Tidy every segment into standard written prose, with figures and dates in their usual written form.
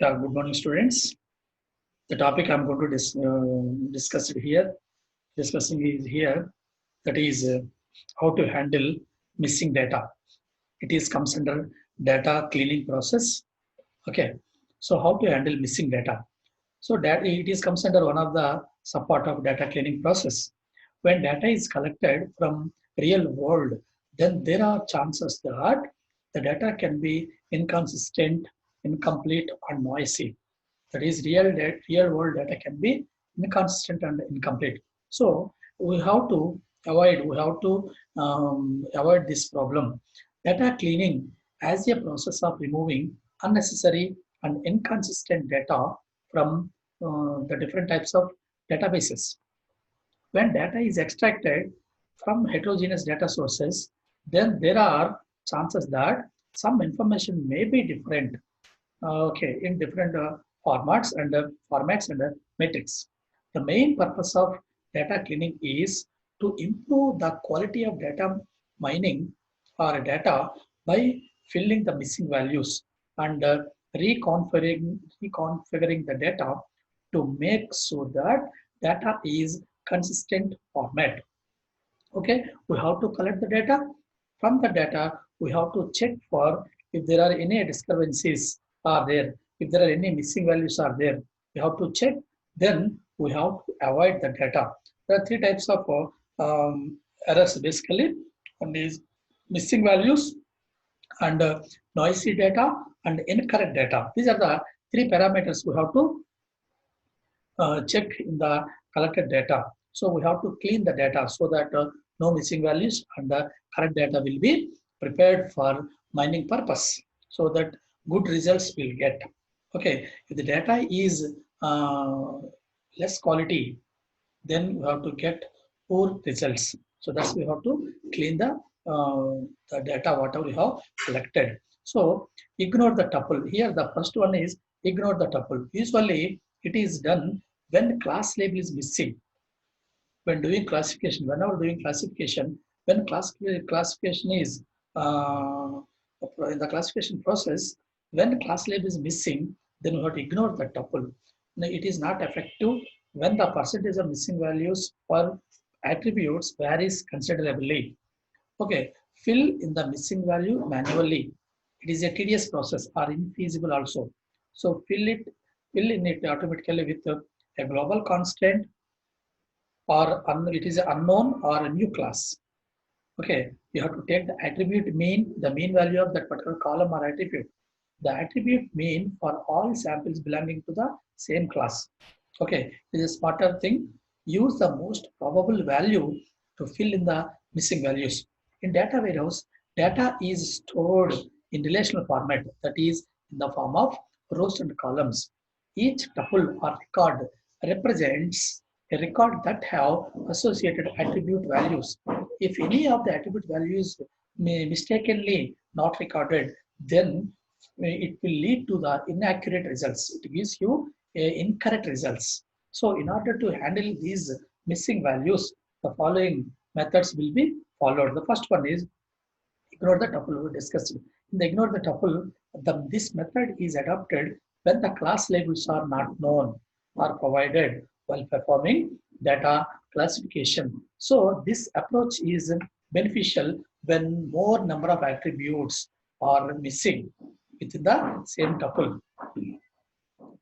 Yeah, good morning, students. The topic I'm going to discuss it here, discussing is here, that is how to handle missing data. It is comes under data cleaning process. Okay, so how to handle missing data? So that it is comes under one of the support of data cleaning process. When data is collected from real world, then there are chances that the data can be inconsistent, incomplete, or noisy. That is real world data can be inconsistent and incomplete. So we have to avoid this problem. Data cleaning as a process of removing unnecessary and inconsistent data from the different types of databases. When data is extracted from heterogeneous data sources, then there are chances that some information may be different, in different formats and metrics. The main purpose of data cleaning is to improve the quality of data mining or data by filling the missing values and reconfiguring the data to make sure that data is consistent format. Okay, we have to collect the data. From the data we have to check for if there are any discrepancies are there, if there are any missing values are there, we have to check. Then we have to avoid the data. There are three types of errors basically. One is missing values, and noisy data, and incorrect data. These are the three parameters we have to check in the collected data. So we have to clean the data so that no missing values and the correct data will be prepared for mining purpose so that good results will get. Okay, if the data is less quality, then we have to get poor results. So that's we have to clean the data whatever we have collected. So ignore the tuple. Here the first one is ignore the tuple. Usually it is done when class label is missing. When doing classification, whenever doing classification, when classification is uh, in the classification process, when class label is missing, then we have to ignore the tuple. Now, it is not effective when the percentage of missing values for attributes varies considerably. Okay, fill in the missing value manually. It is a tedious process or infeasible also. So fill in it automatically with a global constant, or it is unknown or a new class. Okay, you have to take the attribute mean, the mean value of that particular column or attribute. The attribute mean for all samples belonging to the same class. Okay, this is a smarter thing. Use the most probable value to fill in the missing values. In data warehouse, data is stored in relational format, that is in the form of rows and columns. Each tuple or record represents a record that have associated attribute values. If any of the attribute values may mistakenly not recorded, then it will lead to the inaccurate results. It gives you incorrect results. So in order to handle these missing values, the following methods will be followed. The first one is ignore the tuple we discussed. In the ignore the tuple, this method is adopted when the class labels are not known or provided while performing data classification. So this approach is beneficial when more number of attributes are missing within the same tuple.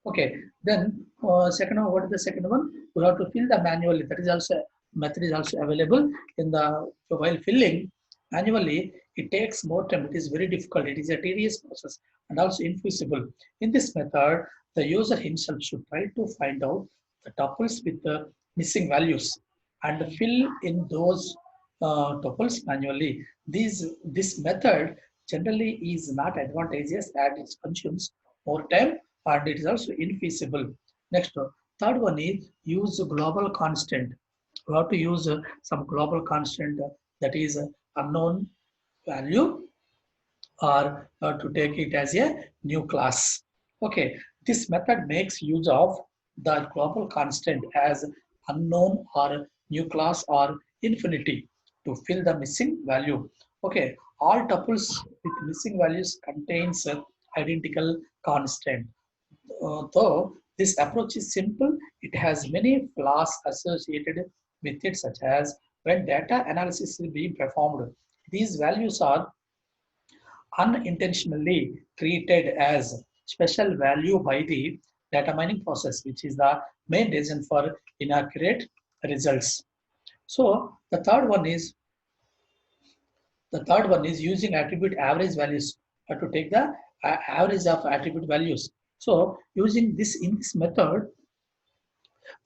Okay, then second one, what is the second one? We have to fill the manually. That is also method is also available in the while filling manually. It takes more time. It is very difficult. It is a tedious process and also infeasible. In this method, the user himself should try to find out the tuples with the missing values and fill in those tuples manually. This method generally is not advantageous as it consumes more time and it is also infeasible. Next, third one is use global constant. We have to use some global constant that is unknown value, or to take it as a new class. Okay, this method makes use of the global constant as unknown or new class or infinity to fill the missing value. Okay, all tuples with missing values contains identical constant. Though this approach is simple, it has many flaws associated with it, such as when data analysis is being performed, these values are unintentionally treated as special value by the data mining process, which is the main reason for inaccurate results. So the third one is using attribute average values to take the average of attribute values. So using this in this method,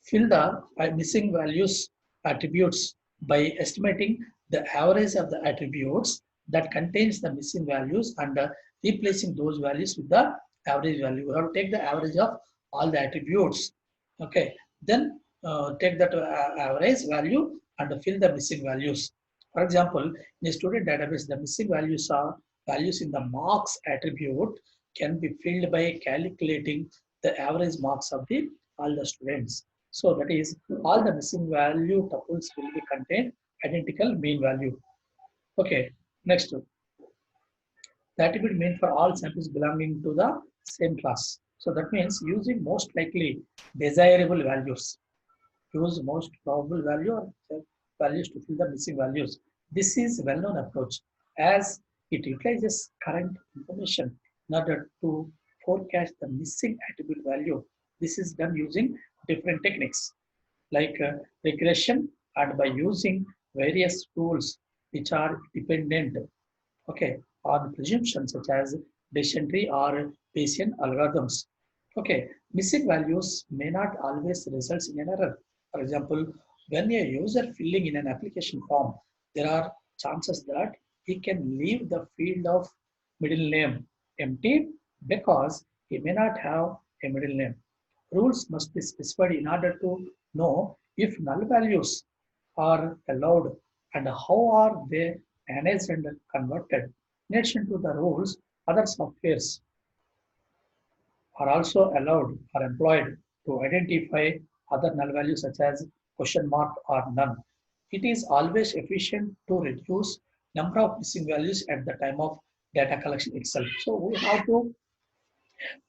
fill the missing values attributes by estimating the average of the attributes that contains the missing values and replacing those values with the average value. We have to take the average of all the attributes. Okay, then take that average value and fill the missing values. For example, in a student database, the missing values are values in the marks attribute can be filled by calculating the average marks of the all the students. So that is all the missing value tuples will be contain identical mean value. Okay, next the attribute mean for all samples belonging to the same class. So that means using most likely desirable values. Use most probable value or values to fill the missing values. This is a well-known approach as it utilizes current information in order to forecast the missing attribute value. This is done using different techniques like regression and by using various tools which are dependent, okay, on presumptions such as decision tree or Bayesian algorithms. Okay, missing values may not always result in an error. For example, when a user filling in an application form, there are chances that he can leave the field of middle name empty because he may not have a middle name. Rules must be specified in order to know if null values are allowed and how are they managed and converted. In addition to the rules, other softwares are also allowed or employed to identify other null values such as question mark or none. It is always efficient to reduce number of missing values at the time of data collection itself. So we have to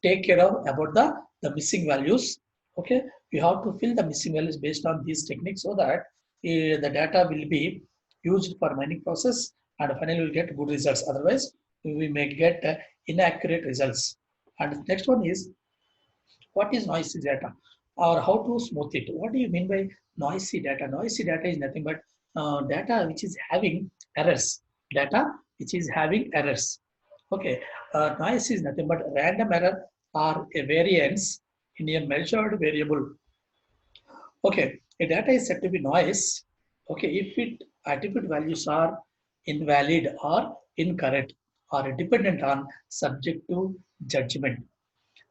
take care of about the missing values. Okay, we have to fill the missing values based on these techniques so that the data will be used for mining process and finally we'll get good results. Otherwise, we may get inaccurate results. And next one is what is noisy data or how to smooth it. What do you mean by noisy data? Noisy data is nothing but data which is having errors. Data which is having errors. Okay, noise is nothing but random error or a variance in a measured variable. Okay, a data is said to be noise. Okay, if it attribute values are invalid or incorrect or dependent on subjective judgment.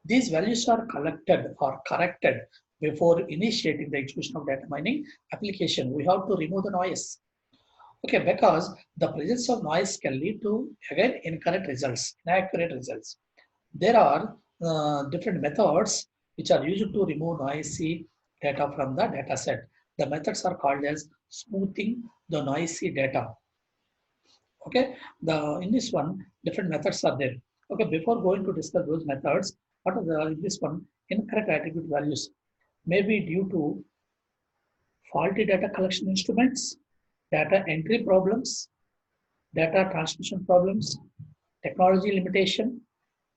These values are collected or corrected before initiating the execution of data mining application. We have to remove the noise. Okay, because the presence of noise can lead to again incorrect results, inaccurate results. There are different methods which are used to remove noisy data from the data set. The methods are called as smoothing the noisy data. Okay, the in this one different methods are there. Okay, before going to discuss those methods, what are the in this one incorrect attribute values may be due to faulty data collection instruments, data entry problems, data transmission problems, technology limitation,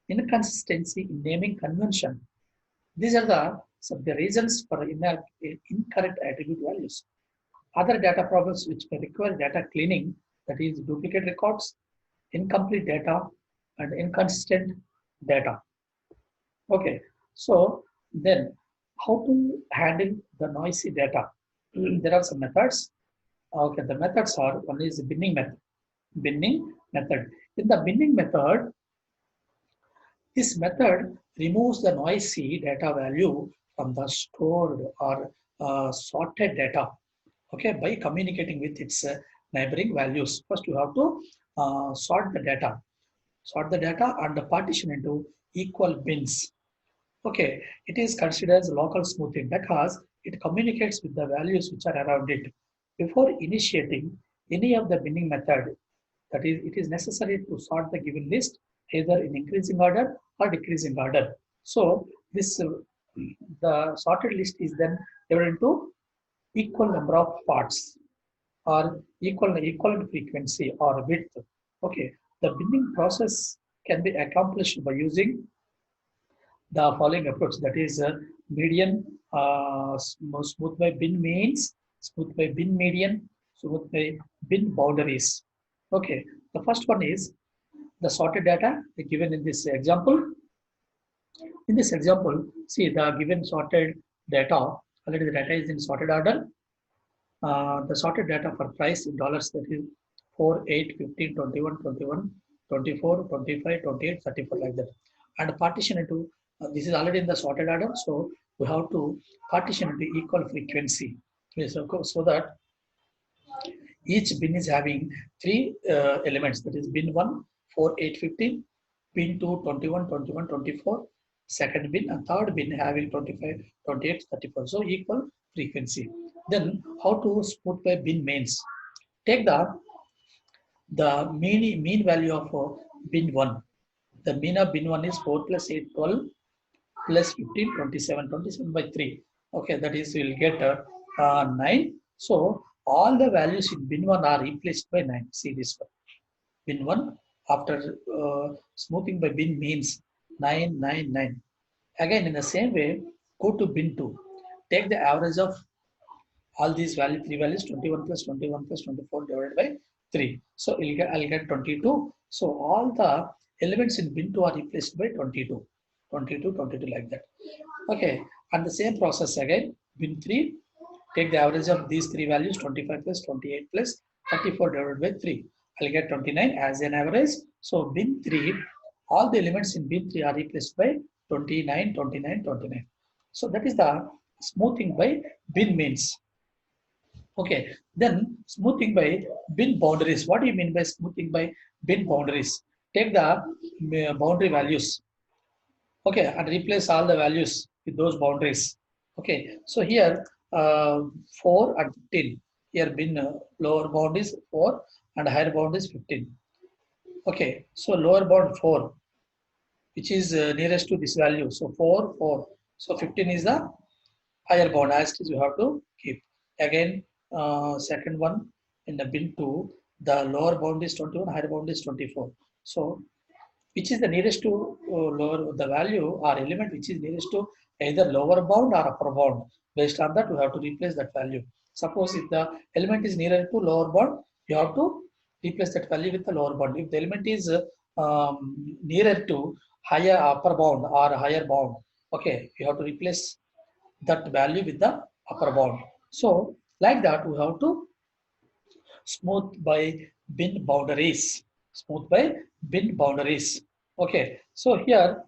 inconsistency in naming convention. These are the reasons for incorrect attribute values. Other data problems which may require data cleaning, that is duplicate records, incomplete data, and inconsistent data. Okay, so then how to handle the noisy data? There are some methods. Okay, the methods are one is the binning method. Binning method. In the binning method, this method removes the noisy data value from the stored or sorted data, okay, by communicating with its neighboring values. First, you have to sort the data and partition into equal bins. Okay, it is considered as local smoothing because it communicates with the values which are around it. Before initiating any of the binning method, that is, it is necessary to sort the given list either in increasing order or decreasing order. So this the sorted list is then divided into equal number of parts or equal frequency or width. Okay, the binning process can be accomplished by using the following approach, that is median, smooth by bin means, smooth by bin median, smooth by bin boundaries. Okay, the first one is the sorted data given in this example. In this example, see the given sorted data, already the data is in sorted order. The sorted data for price in dollars, that is 4, 8, 15, 21, 21, 24, 25, 28, 34, like that. And partition into, this is already in the sorted order, so we have to partition into equal frequency. Yes, of course, so that each bin is having three elements, that is bin 1, 4, 8, 15, bin 2, 21, 21, 24, second bin, and third bin having 25, 28, 34. So equal frequency. Then how to smooth by bin means? Take the mean value of bin 1. The mean of bin 1 is 4 plus 8, 12 plus 15, 27, 27 by 3. Okay, that is, we'll get 9. So all the values in bin 1 are replaced by 9. See this one. Bin 1 after smoothing by bin means 9, 9, 9. Again, in the same way, go to bin 2. Take the average of all these three values, 21 plus 21 plus 24 divided by 3. So I'll get 22. So all the elements in bin 2 are replaced by 22. 22, 22, like that. Okay, and the same process again, bin 3, take the average of these three values, 25 plus 28 plus 34 divided by 3. I'll get 29 as an average. So bin 3, all the elements in bin 3 are replaced by 29, 29, 29. So that is the smoothing by bin means. Okay, then smoothing by bin boundaries. What do you mean by smoothing by bin boundaries? Take the boundary values. Okay, and replace all the values with those boundaries. Okay, so here 4 and 15. Here bin lower bound is 4 and higher bound is 15. Okay, so lower bound 4, which is nearest to this value. So 4, 4. So 15 is the higher bound, as it is you have to keep. Again, second one in the bin 2, the lower bound is 21, higher bound is 24. So which is the nearest to lower the value or element which is nearest to either lower bound or upper bound. Based on that, we have to replace that value. Suppose if the element is nearer to lower bound, you have to replace that value with the lower bound. If the element is nearer to higher upper bound or higher bound, okay, you have to replace that value with the upper bound. So like that, we have to smooth by bin boundaries. Smooth by bin boundaries. Okay, so here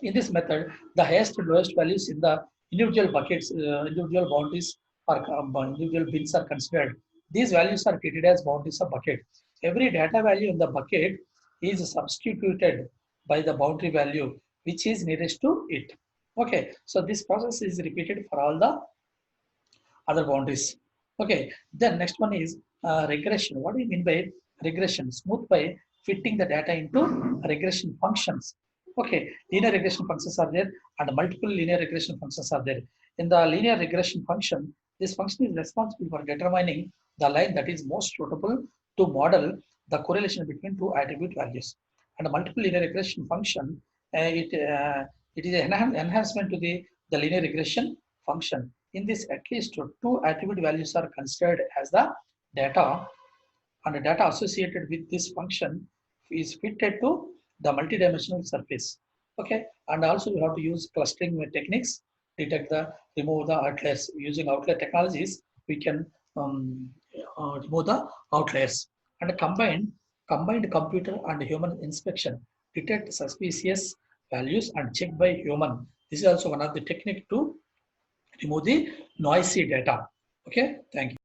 in this method, the highest and lowest values in the individual buckets, individual boundaries or individual bins are considered. These values are treated as boundaries of bucket. Every data value in the bucket is substituted by the boundary value which is nearest to it. Okay, so this process is repeated for all the other boundaries. Okay, then next one is regression. What do you mean by regression? Smooth by fitting the data into regression functions. Okay, linear regression functions are there and multiple linear regression functions are there. In the linear regression function, this function is responsible for determining the line that is most suitable to model the correlation between two attribute values. And a multiple linear regression function, it is an enhancement to the linear regression function. In this, at least two attribute values are considered as the data, and the data associated with this function is fitted to the multidimensional surface. Okay, and also we have to use clustering techniques, remove the outliers. Using outlier technologies, we can remove the outliers. And a combined computer and human inspection detect suspicious values and check by human. This is also one of the technique to remove the noisy data. Okay, thank you.